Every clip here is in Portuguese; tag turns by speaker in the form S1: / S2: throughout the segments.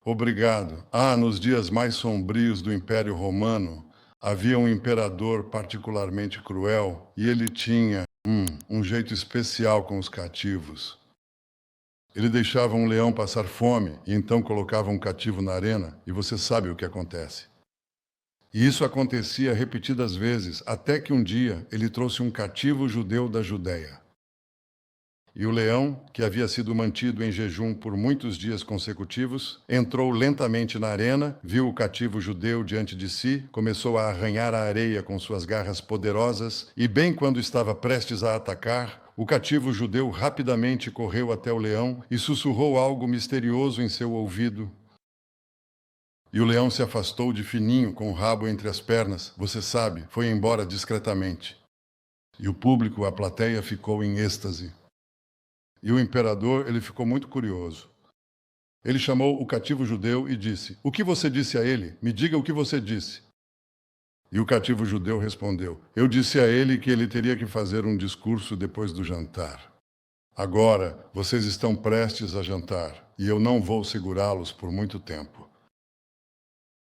S1: Obrigado. Nos dias mais sombrios do Império Romano, havia um imperador particularmente cruel e ele tinha um jeito especial com os cativos. Ele deixava um leão passar fome e então colocava um cativo na arena e você sabe o que acontece. E isso acontecia repetidas vezes, até que um dia ele trouxe um cativo judeu da Judéia. E o leão, que havia sido mantido em jejum por muitos dias consecutivos, entrou lentamente na arena, viu o cativo judeu diante de si, começou a arranhar a areia com suas garras poderosas, e bem quando estava prestes a atacar, o cativo judeu rapidamente correu até o leão e sussurrou algo misterioso em seu ouvido. E o leão se afastou de fininho, com o rabo entre as pernas, você sabe, foi embora discretamente. E o público, a plateia, ficou em êxtase. E o imperador, ele ficou muito curioso. Ele chamou o cativo judeu e disse: "O que você disse a ele? Me diga o que você disse." E o cativo judeu respondeu: "Eu disse a ele que ele teria que fazer um discurso depois do jantar. Agora, vocês estão prestes a jantar, e eu não vou segurá-los por muito tempo.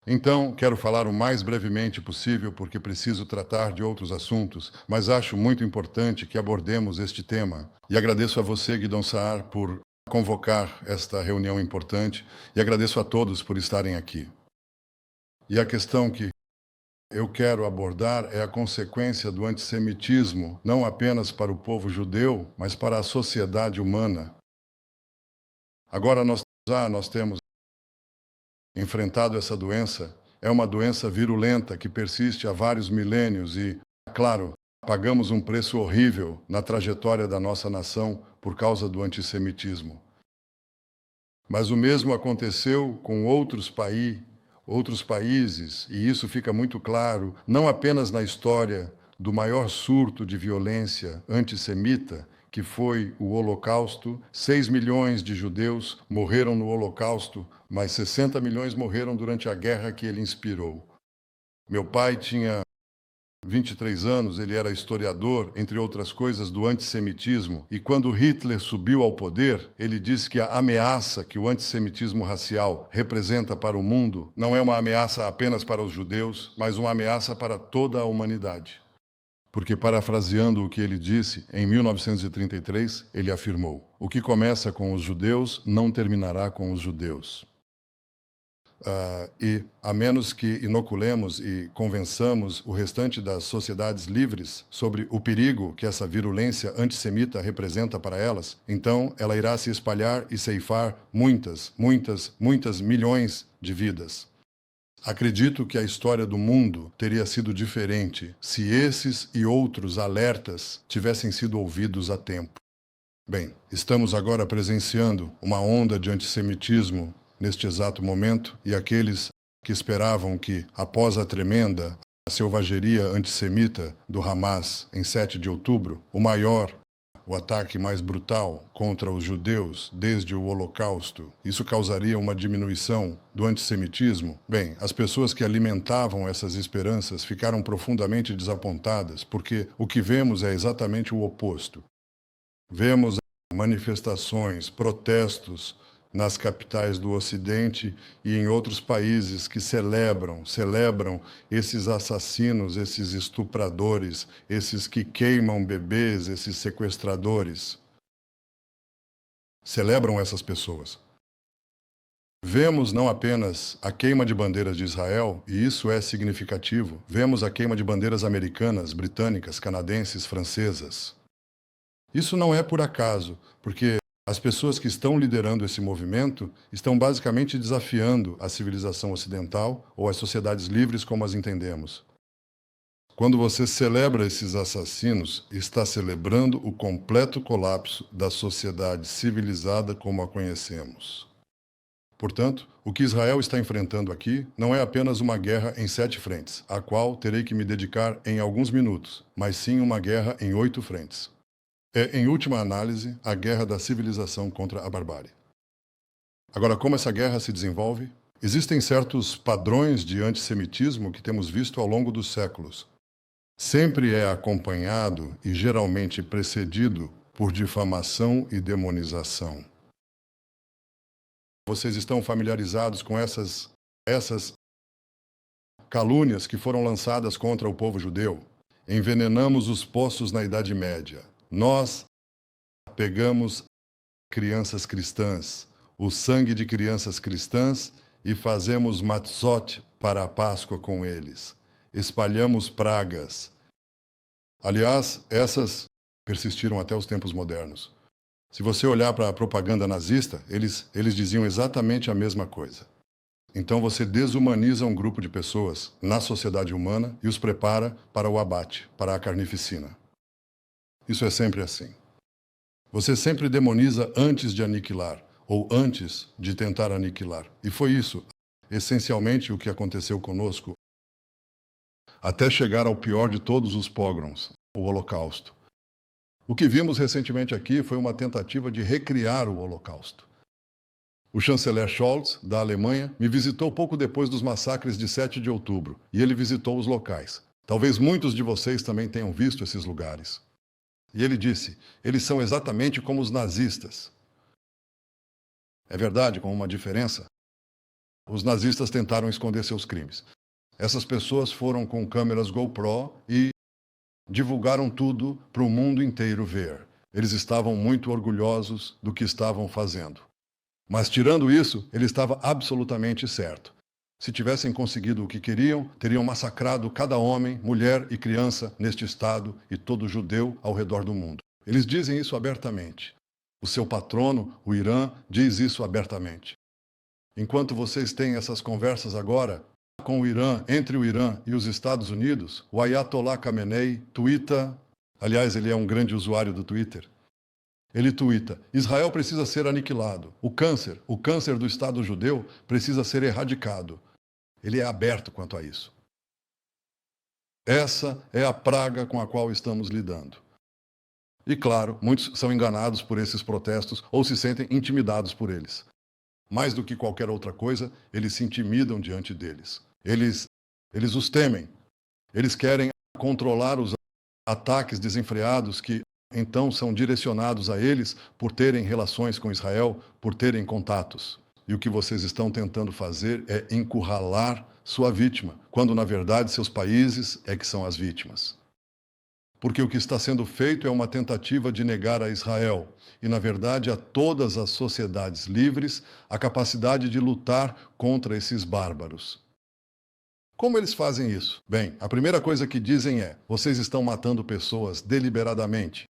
S1: Então, quero falar o mais brevemente possível porque preciso tratar de outros assuntos, mas acho muito importante que abordemos este tema. E agradeço a você, Guidon Saar, por convocar esta reunião importante e agradeço a todos por estarem aqui. E a questão que eu quero abordar é a consequência do antissemitismo, não apenas para o povo judeu, mas para a sociedade humana. Agora nós temos enfrentado essa doença. É uma doença virulenta que persiste há vários milênios e, claro, pagamos um preço horrível na trajetória da nossa nação por causa do antissemitismo. Mas o mesmo aconteceu com outros países, e isso fica muito claro, não apenas na história do maior surto de violência antissemita, que foi o Holocausto. 6 milhões de judeus morreram no Holocausto, mas 60 milhões morreram durante a guerra que ele inspirou. Meu pai tinha 23 anos, ele era historiador, entre outras coisas, do antissemitismo, e quando Hitler subiu ao poder, ele disse que a ameaça que o antissemitismo racial representa para o mundo não é uma ameaça apenas para os judeus, mas uma ameaça para toda a humanidade. Porque, parafraseando o que ele disse, em 1933, ele afirmou: "O que começa com os judeus não terminará com os judeus." E, a menos que inoculemos e convençamos o restante das sociedades livres sobre o perigo que essa virulência antissemita representa para elas, então ela irá se espalhar e ceifar muitas milhões de vidas. Acredito que a história do mundo teria sido diferente se esses e outros alertas tivessem sido ouvidos a tempo. Bem, estamos agora presenciando uma onda de antissemitismo neste exato momento e aqueles que esperavam que, após a tremenda selvageria antissemita do Hamas em 7 de outubro, o ataque mais brutal contra os judeus desde o Holocausto, isso causaria uma diminuição do antissemitismo? Bem, as pessoas que alimentavam essas esperanças ficaram profundamente desapontadas, porque o que vemos é exatamente o oposto. Vemos manifestações, protestos nas capitais do Ocidente e em outros países que celebram esses assassinos, esses estupradores, esses que queimam bebês, esses sequestradores. Celebram essas pessoas. Vemos não apenas a queima de bandeiras de Israel, e isso é significativo, vemos a queima de bandeiras americanas, britânicas, canadenses, francesas. Isso não é por acaso, porque as pessoas que estão liderando esse movimento estão basicamente desafiando a civilização ocidental ou as sociedades livres como as entendemos. Quando você celebra esses assassinos, está celebrando o completo colapso da sociedade civilizada como a conhecemos. Portanto, o que Israel está enfrentando aqui não é apenas uma guerra em 7 frentes, à qual terei que me dedicar em alguns minutos, mas sim uma guerra em 8 frentes. É, em última análise, a guerra da civilização contra a barbárie. Agora, como essa guerra se desenvolve? Existem certos padrões de antissemitismo que temos visto ao longo dos séculos. Sempre é acompanhado e geralmente precedido por difamação e demonização. vocês estão familiarizados com essas calúnias que foram lançadas contra o povo judeu. Envenenamos os poços na Idade Média. Nós pegamos crianças cristãs, o sangue de crianças cristãs, e fazemos matzot para a Páscoa com eles. Espalhamos pragas. Aliás, essas persistiram até os tempos modernos. Se você olhar para a propaganda nazista, eles diziam exatamente a mesma coisa. Então você desumaniza um grupo de pessoas na sociedade humana e os prepara para o abate, para a carnificina. Isso é sempre assim. Você sempre demoniza antes de aniquilar, ou antes de tentar aniquilar. E foi isso, essencialmente, o que aconteceu conosco, até chegar ao pior de todos os pogroms, o Holocausto. O que vimos recentemente aqui foi uma tentativa de recriar o Holocausto. O chanceler Scholz, da Alemanha, me visitou pouco depois dos massacres de 7 de outubro, e ele visitou os locais. Talvez muitos de vocês também tenham visto esses lugares. E ele disse, eles são exatamente como os nazistas. É verdade, com uma diferença. Os nazistas tentaram esconder seus crimes. Essas pessoas foram com câmeras GoPro e divulgaram tudo para o mundo inteiro ver. Eles estavam muito orgulhosos do que estavam fazendo. Mas, tirando isso, ele estava absolutamente certo. Se tivessem conseguido o que queriam, teriam massacrado cada homem, mulher e criança neste estado e todo judeu ao redor do mundo. Eles dizem isso abertamente. O seu patrono, o Irã, diz isso abertamente. Enquanto vocês têm essas conversas agora, com o Irã, entre o Irã e os Estados Unidos, o Ayatollah Khamenei tuita, aliás, ele é um grande usuário do Twitter, ele tuita, Israel precisa ser aniquilado, o câncer do Estado judeu precisa ser erradicado. Ele é aberto quanto a isso. Essa é a praga com a qual estamos lidando. E claro, muitos são enganados por esses protestos ou se sentem intimidados por eles. Mais do que qualquer outra coisa, eles se intimidam diante deles. Eles os temem. Eles querem controlar os ataques desenfreados que então são direcionados a eles por terem relações com Israel, por terem contatos. E o que vocês estão tentando fazer é encurralar sua vítima, quando na verdade seus países é que são as vítimas. Porque o que está sendo feito é uma tentativa de negar a Israel e, na verdade, a todas as sociedades livres a capacidade de lutar contra esses bárbaros. Como eles fazem isso? Bem, a primeira coisa que dizem é: vocês estão matando pessoas deliberadamente.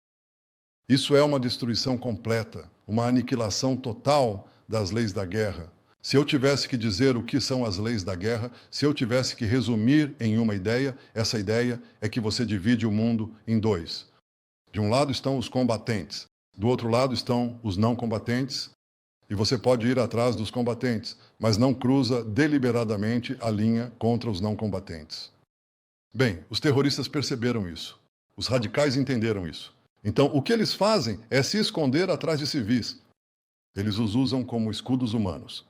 S1: Isso é uma destruição completa, uma aniquilação total das leis da guerra. Se eu tivesse que dizer o que são as leis da guerra, se eu tivesse que resumir em uma ideia, essa ideia é que você divide o mundo em dois. De um lado estão os combatentes, do outro lado estão os não combatentes, e você pode ir atrás dos combatentes, mas não cruza deliberadamente a linha contra os não combatentes. Bem, os terroristas perceberam isso. Os radicais entenderam isso. Então, o que eles fazem é se esconder atrás de civis. Eles os usam como escudos humanos.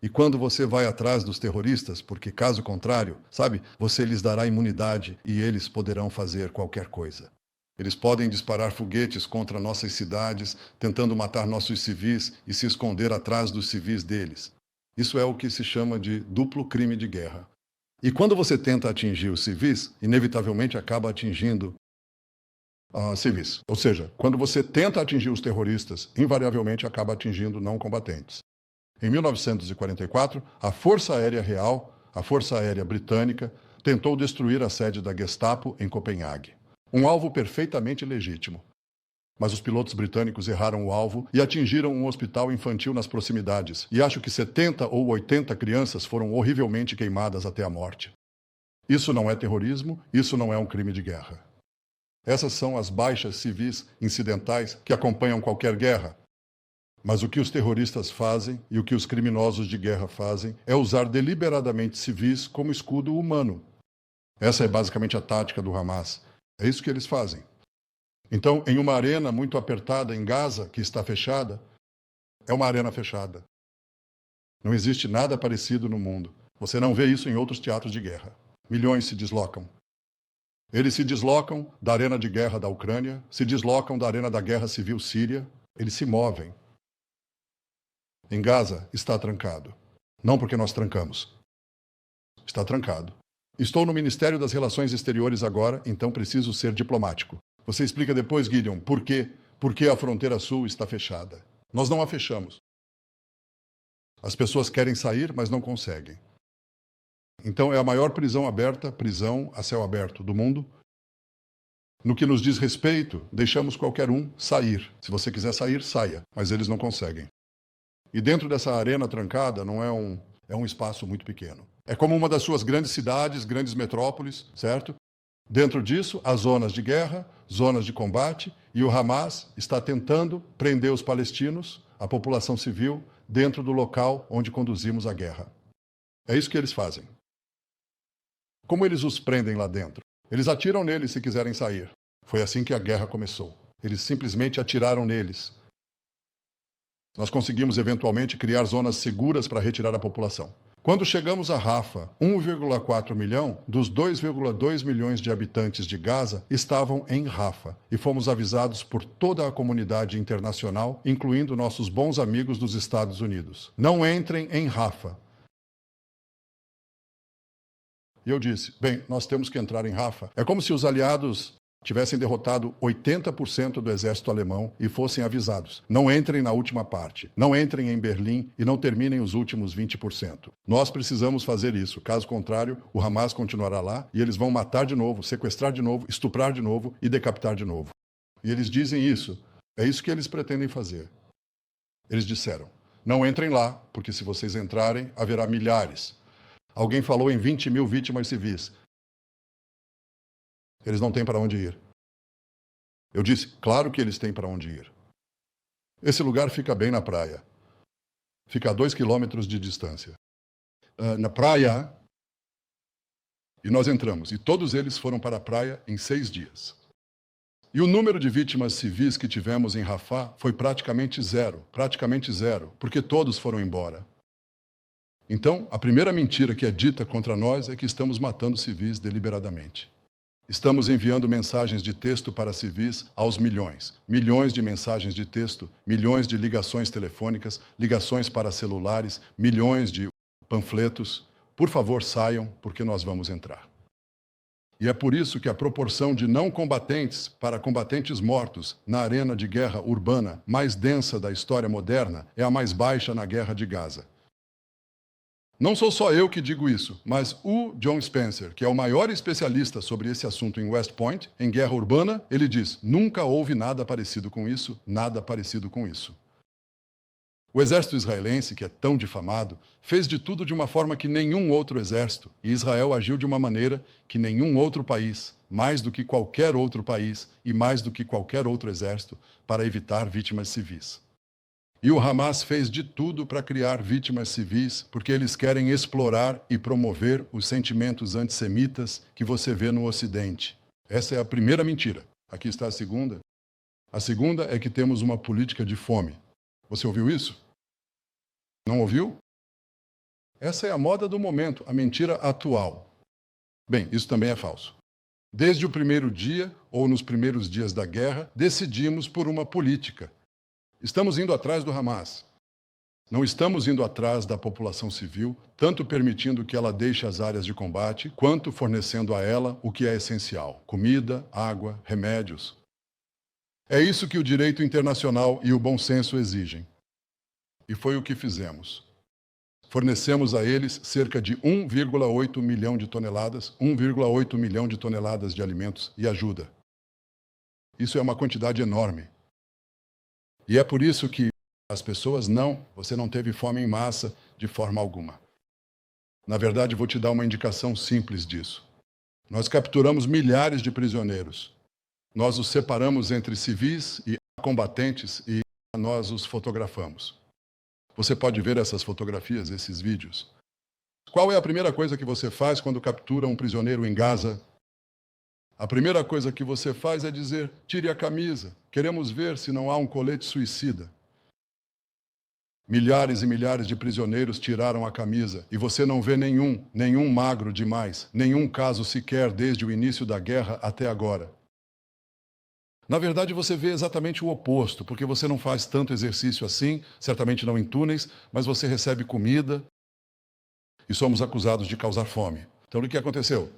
S1: E quando você vai atrás dos terroristas, porque caso contrário, sabe, você lhes dará imunidade e eles poderão fazer qualquer coisa. Eles podem disparar foguetes contra nossas cidades, tentando matar nossos civis e se esconder atrás dos civis deles. Isso é o que se chama de duplo crime de guerra. E quando você tenta atingir os civis, inevitavelmente acaba atingindo civis. Ou seja, quando você tenta atingir os terroristas, invariavelmente acaba atingindo não combatentes. Em 1944, a Força Aérea Real, a Força Aérea Britânica, tentou destruir a sede da Gestapo em Copenhague. Um alvo perfeitamente legítimo. Mas os pilotos britânicos erraram o alvo e atingiram um hospital infantil nas proximidades. E acho que 70 ou 80 crianças foram horrivelmente queimadas até a morte. Isso não é terrorismo, isso não é um crime de guerra. Essas são as baixas civis incidentais que acompanham qualquer guerra. Mas o que os terroristas fazem e o que os criminosos de guerra fazem é usar deliberadamente civis como escudo humano. Essa é basicamente a tática do Hamas. É isso que eles fazem. Então, em uma arena muito apertada em Gaza, que está fechada, é uma arena fechada. Não existe nada parecido no mundo. Você não vê isso em outros teatros de guerra. Milhões se deslocam. Eles se deslocam da arena de guerra da Ucrânia, se deslocam da arena da guerra civil síria, eles se movem. em Gaza está trancado. Não porque nós trancamos. Está trancado. Estou no Ministério das Relações Exteriores agora, então preciso ser diplomático. Você explica depois, Gideon, por que a fronteira sul está fechada. Nós não a fechamos. As pessoas querem sair, mas não conseguem. Então é a maior prisão aberta, prisão a céu aberto do mundo. No que nos diz respeito, deixamos qualquer um sair. Se você quiser sair, saia. Mas eles não conseguem. E dentro dessa arena trancada não é um espaço muito pequeno. É como uma das suas grandes cidades, grandes metrópoles, certo? Dentro disso, há zonas de guerra, zonas de combate, e o Hamas está tentando prender os palestinos, a população civil, dentro do local onde conduzimos a guerra. É isso que eles fazem. Como eles os prendem lá dentro? Eles atiram neles se quiserem sair. Foi assim que a guerra começou. Eles simplesmente atiraram neles. Nós conseguimos, eventualmente, criar zonas seguras para retirar a população. Quando chegamos a Rafa, 1,4 milhão dos 2,2 milhões de habitantes de Gaza estavam em Rafa e fomos avisados por toda a comunidade internacional, incluindo nossos bons amigos dos Estados Unidos. Não entrem em Rafa. E eu disse, bem, nós temos que entrar em Rafa. É como se os aliados tivessem derrotado 80% do exército alemão e fossem avisados. Não entrem na última parte, não entrem em Berlim e não terminem os últimos 20%. Nós precisamos fazer isso. Caso contrário, o Hamas continuará lá e eles vão matar de novo, sequestrar de novo, estuprar de novo e decapitar de novo. E eles dizem isso. É isso que eles pretendem fazer. Eles disseram, não entrem lá, porque se vocês entrarem, haverá milhares. Alguém falou em 20 mil vítimas civis. Eles não têm para onde ir. Eu disse, claro que eles têm para onde ir. Esse lugar fica bem na praia. Fica a 2 quilômetros de distância. Na praia, e nós entramos. E todos eles foram para a praia em 6 dias. E o número de vítimas civis que tivemos em Rafah foi praticamente zero, porque todos foram embora. Então, a primeira mentira que é dita contra nós é que estamos matando civis deliberadamente. Estamos enviando mensagens de texto para civis aos milhões. Milhões de mensagens de texto, milhões de ligações telefônicas, ligações para celulares, milhões de panfletos. Por favor, saiam, porque nós vamos entrar. E é por isso que a proporção de não combatentes para combatentes mortos na arena de guerra urbana mais densa da história moderna é a mais baixa na guerra de Gaza. Não sou só eu que digo isso, mas o John Spencer, que é o maior especialista sobre esse assunto em West Point, em guerra urbana, ele diz, nunca houve nada parecido com isso, nada parecido com isso. O exército israelense, que é tão difamado, fez de tudo de uma forma que nenhum outro exército, e Israel agiu de uma maneira que nenhum outro país, mais do que qualquer outro país e mais do que qualquer outro exército, para evitar vítimas civis. E o Hamas fez de tudo para criar vítimas civis, porque eles querem explorar e promover os sentimentos antissemitas que você vê no Ocidente. Essa é a primeira mentira. Aqui está a segunda. A segunda é que temos uma política de fome. Você ouviu isso? Não ouviu? Essa é a moda do momento, a mentira atual. Bem, isso também é falso. Desde o primeiro dia, ou nos primeiros dias da guerra, decidimos por uma política. Estamos indo atrás do Hamas. Não estamos indo atrás da população civil, tanto permitindo que ela deixe as áreas de combate, quanto fornecendo a ela o que é essencial: comida, água, remédios. É isso que o direito internacional e o bom senso exigem. E foi o que fizemos. Fornecemos a eles cerca de 1,8 milhão de toneladas, 1,8 milhão de toneladas de alimentos e ajuda. Isso é uma quantidade enorme. E é por isso que as pessoas você não teve fome em massa de forma alguma. Na verdade, vou te dar uma indicação simples disso. Nós capturamos milhares de prisioneiros. Nós os separamos entre civis e combatentes e nós os fotografamos. Você pode ver essas fotografias, esses vídeos. Qual é a primeira coisa que você faz quando captura um prisioneiro em Gaza? A primeira coisa que você faz é dizer, tire a camisa, queremos ver se não há um colete suicida. Milhares e milhares de prisioneiros tiraram a camisa e você não vê nenhum magro demais, nenhum caso sequer desde o início da guerra até agora. Na verdade, você vê exatamente o oposto, porque você não faz tanto exercício assim, certamente não em túneis, mas você recebe comida e somos acusados de causar fome. Então, o que aconteceu?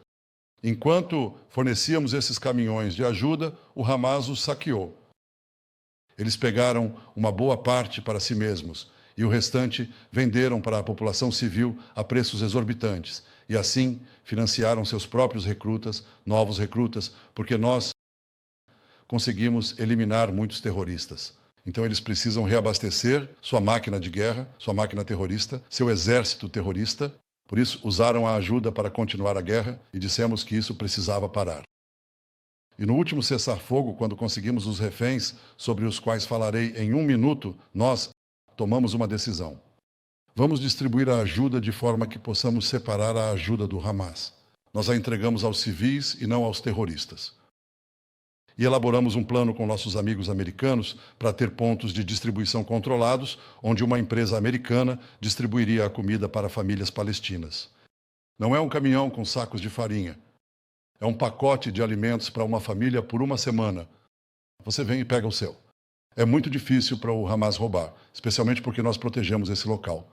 S1: Enquanto fornecíamos esses caminhões de ajuda, o Hamas os saqueou. Eles pegaram uma boa parte para si mesmos e o restante venderam para a população civil a preços exorbitantes. E assim financiaram seus próprios recrutas, novos recrutas, porque nós conseguimos eliminar muitos terroristas. Então eles precisam reabastecer sua máquina de guerra, sua máquina terrorista, seu exército terrorista. Por isso usaram a ajuda para continuar a guerra e dissemos que isso precisava parar. E no último cessar-fogo, quando conseguimos os reféns, sobre os quais falarei em 1 minuto, nós tomamos uma decisão. Vamos distribuir a ajuda de forma que possamos separar a ajuda do Hamas. Nós a entregamos aos civis e não aos terroristas. E elaboramos um plano com nossos amigos americanos para ter pontos de distribuição controlados, onde uma empresa americana distribuiria a comida para famílias palestinas. Não é um caminhão com sacos de farinha. É um pacote de alimentos para uma família por uma semana. Você vem e pega o seu. É muito difícil para o Hamas roubar, especialmente porque nós protegemos esse local.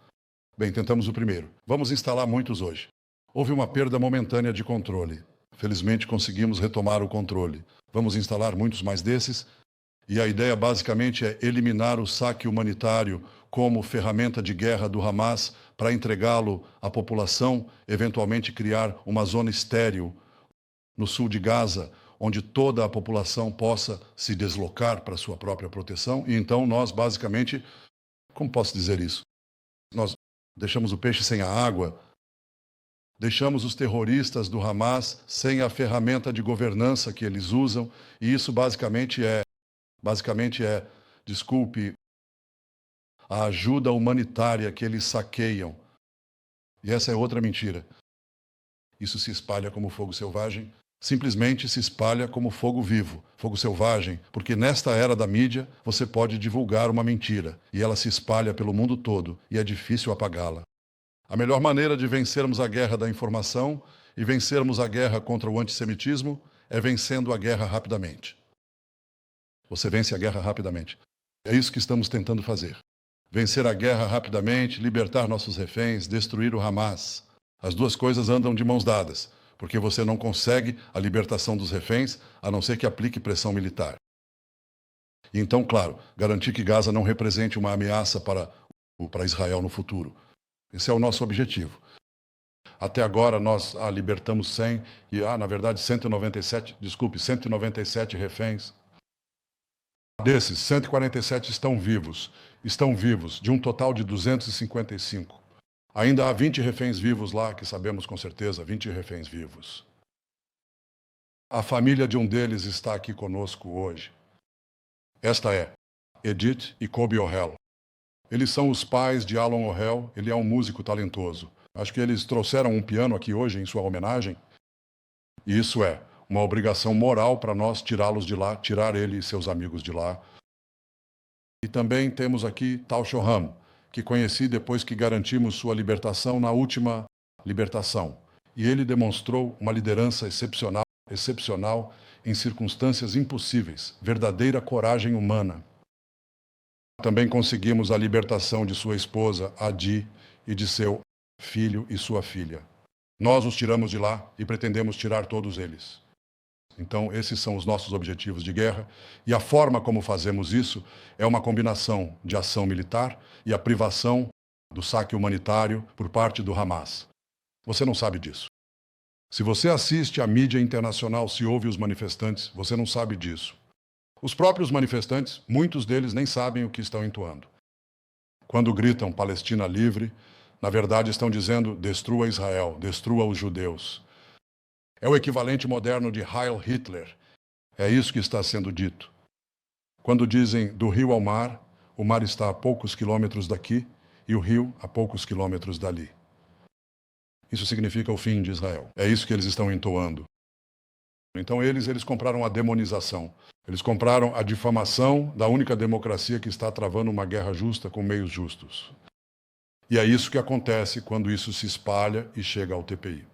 S1: Bem, tentamos o primeiro. Vamos instalar muitos hoje. Houve uma perda momentânea de controle. Felizmente conseguimos retomar o controle. Vamos instalar muitos mais desses. E a ideia basicamente é eliminar o saque humanitário como ferramenta de guerra do Hamas para entregá-lo à população, eventualmente criar uma zona estéril no sul de Gaza, onde toda a população possa se deslocar para sua própria proteção. E então nós, basicamente, como posso dizer isso? Nós deixamos o peixe sem a água, deixamos os terroristas do Hamas sem a ferramenta de governança que eles usam, e isso basicamente é, desculpe, a ajuda humanitária que eles saqueiam. E essa é outra mentira. Isso se espalha como fogo selvagem, simplesmente se espalha como fogo vivo, fogo selvagem, porque nesta era da mídia você pode divulgar uma mentira e ela se espalha pelo mundo todo e é difícil apagá-la. A melhor maneira de vencermos a guerra da informação e vencermos a guerra contra o antissemitismo é vencendo a guerra rapidamente. Você vence a guerra rapidamente. É isso que estamos tentando fazer. Vencer a guerra rapidamente, libertar nossos reféns, destruir o Hamas. As duas coisas andam de mãos dadas, porque você não consegue a libertação dos reféns, a não ser que aplique pressão militar. E então, claro, garantir que Gaza não represente uma ameaça para Israel no futuro. Esse é o nosso objetivo. Até agora nós libertamos 100 e, na verdade, 197 reféns. Desses, 147 estão vivos de um total de 255. Ainda há 20 reféns vivos lá, que sabemos com certeza, 20 reféns vivos. A família de um deles está aqui conosco hoje. Esta é Edith e Kobe O'Hell. Eles são os pais de Alan O'Hell, ele é um músico talentoso. Acho que eles trouxeram um piano aqui hoje em sua homenagem. E isso é uma obrigação moral para nós tirá-los de lá, tirar ele e seus amigos de lá. E também temos aqui Tal Shoham, que conheci depois que garantimos sua libertação na última libertação. E ele demonstrou uma liderança excepcional em circunstâncias impossíveis, verdadeira coragem humana. Também conseguimos a libertação de sua esposa, Adi, e de seu filho e sua filha. Nós os tiramos de lá e pretendemos tirar todos eles. Então, esses são os nossos objetivos de guerra, e a forma como fazemos isso é uma combinação de ação militar e a privação do saque humanitário por parte do Hamas. Você não sabe disso. Se você assiste à mídia internacional, se ouve os manifestantes, você não sabe disso. Os próprios manifestantes, muitos deles nem sabem o que estão entoando. Quando gritam Palestina livre, na verdade estão dizendo destrua Israel, destrua os judeus. É o equivalente moderno de Heil Hitler. É isso que está sendo dito. Quando dizem do rio ao mar, o mar está a poucos quilômetros daqui e o rio a poucos quilômetros dali. Isso significa o fim de Israel. É isso que eles estão entoando. Então eles compraram a demonização. Eles compraram a difamação da única democracia que está travando uma guerra justa com meios justos. E é isso que acontece quando isso se espalha e chega ao TPI.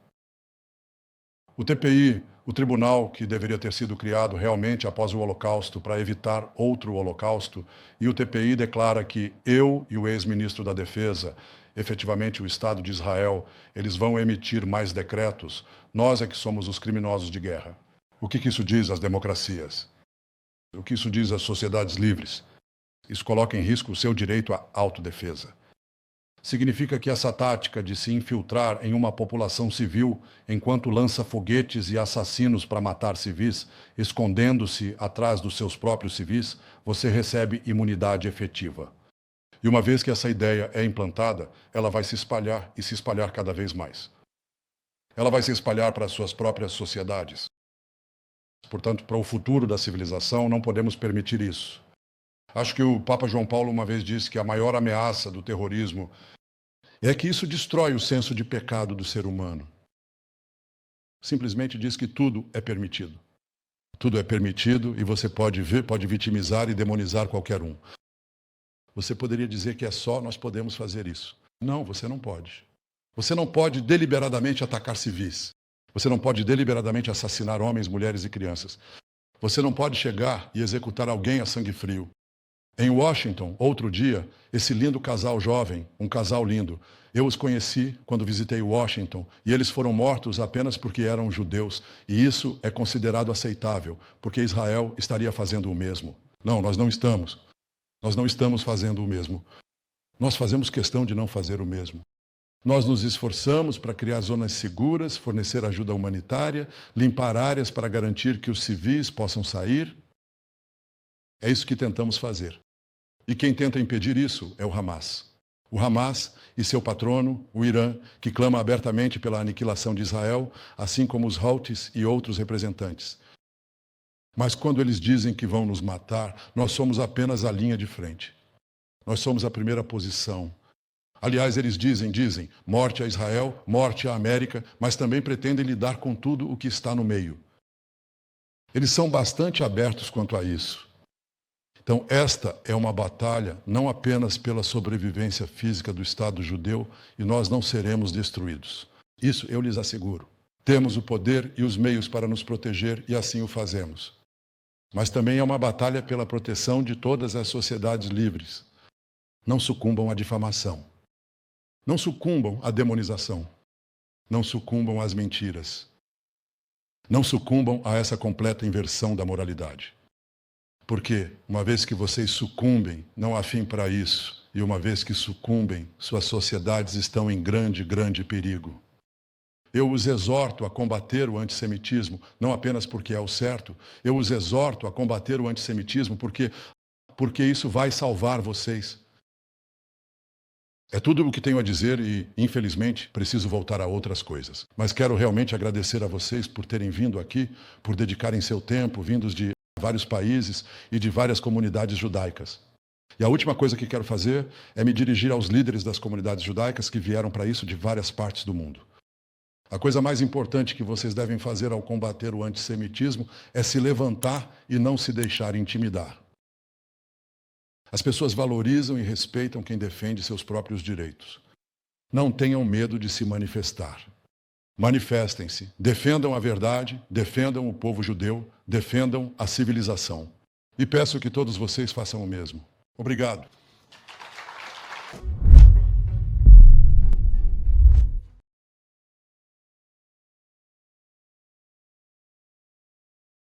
S1: O TPI, o tribunal que deveria ter sido criado realmente após o Holocausto para evitar outro Holocausto, e o TPI declara que eu e o ex-ministro da Defesa, efetivamente o Estado de Israel, eles vão emitir mais decretos, nós é que somos os criminosos de guerra. O que isso diz às democracias? O que isso diz às sociedades livres? Isso coloca em risco o seu direito à autodefesa. Significa que essa tática de se infiltrar em uma população civil enquanto lança foguetes e assassinos para matar civis, escondendo-se atrás dos seus próprios civis, você recebe imunidade efetiva. E uma vez que essa ideia é implantada, ela vai se espalhar e se espalhar cada vez mais. Ela vai se espalhar para as suas próprias sociedades. Portanto, para o futuro da civilização, não podemos permitir isso. Acho que o Papa João Paulo uma vez disse que a maior ameaça do terrorismo é que isso destrói o senso de pecado do ser humano. Simplesmente diz que tudo é permitido. Tudo é permitido e você pode vitimizar e demonizar qualquer um. Você poderia dizer que é só nós podemos fazer isso. Não, você não pode. Você não pode deliberadamente atacar civis. Você não pode deliberadamente assassinar homens, mulheres e crianças. Você não pode chegar e executar alguém a sangue frio. Em Washington, outro dia, esse lindo casal jovem, um casal lindo, eu os conheci quando visitei Washington e eles foram mortos apenas porque eram judeus. E isso é considerado aceitável, porque Israel estaria fazendo o mesmo. Não, nós não estamos. Nós não estamos fazendo o mesmo. Nós fazemos questão de não fazer o mesmo. Nós nos esforçamos para criar zonas seguras, fornecer ajuda humanitária, limpar áreas para garantir que os civis possam sair. É isso que tentamos fazer. E quem tenta impedir isso é o Hamas. O Hamas e seu patrono, o Irã, que clama abertamente pela aniquilação de Israel, assim como os Houthis e outros representantes. Mas quando eles dizem que vão nos matar, nós somos apenas a linha de frente. Nós somos a primeira posição. Aliás, eles dizem, morte a Israel, morte à América, mas também pretendem lidar com tudo o que está no meio. Eles são bastante abertos quanto a isso. Então, esta é uma batalha não apenas pela sobrevivência física do Estado judeu, e nós não seremos destruídos. Isso eu lhes asseguro. Temos o poder e os meios para nos proteger, e assim o fazemos. Mas também é uma batalha pela proteção de todas as sociedades livres. Não sucumbam à difamação. Não sucumbam à demonização. Não sucumbam às mentiras. Não sucumbam a essa completa inversão da moralidade. Porque, uma vez que vocês sucumbem, não há fim para isso. E uma vez que sucumbem, suas sociedades estão em grande, grande perigo. Eu os exorto a combater o antissemitismo, não apenas porque é o certo. Eu os exorto a combater o antissemitismo porque isso vai salvar vocês. É tudo o que tenho a dizer e, infelizmente, preciso voltar a outras coisas. Mas quero realmente agradecer a vocês por terem vindo aqui, por dedicarem seu tempo, vindos de vários países e de várias comunidades judaicas. E a última coisa que quero fazer é me dirigir aos líderes das comunidades judaicas que vieram para isso de várias partes do mundo. A coisa mais importante que vocês devem fazer ao combater o antissemitismo é se levantar e não se deixar intimidar. As pessoas valorizam e respeitam quem defende seus próprios direitos. Não tenham medo de se manifestar. Manifestem-se, defendam a verdade, defendam o povo judeu, defendam a civilização. E peço que todos vocês façam o mesmo. Obrigado.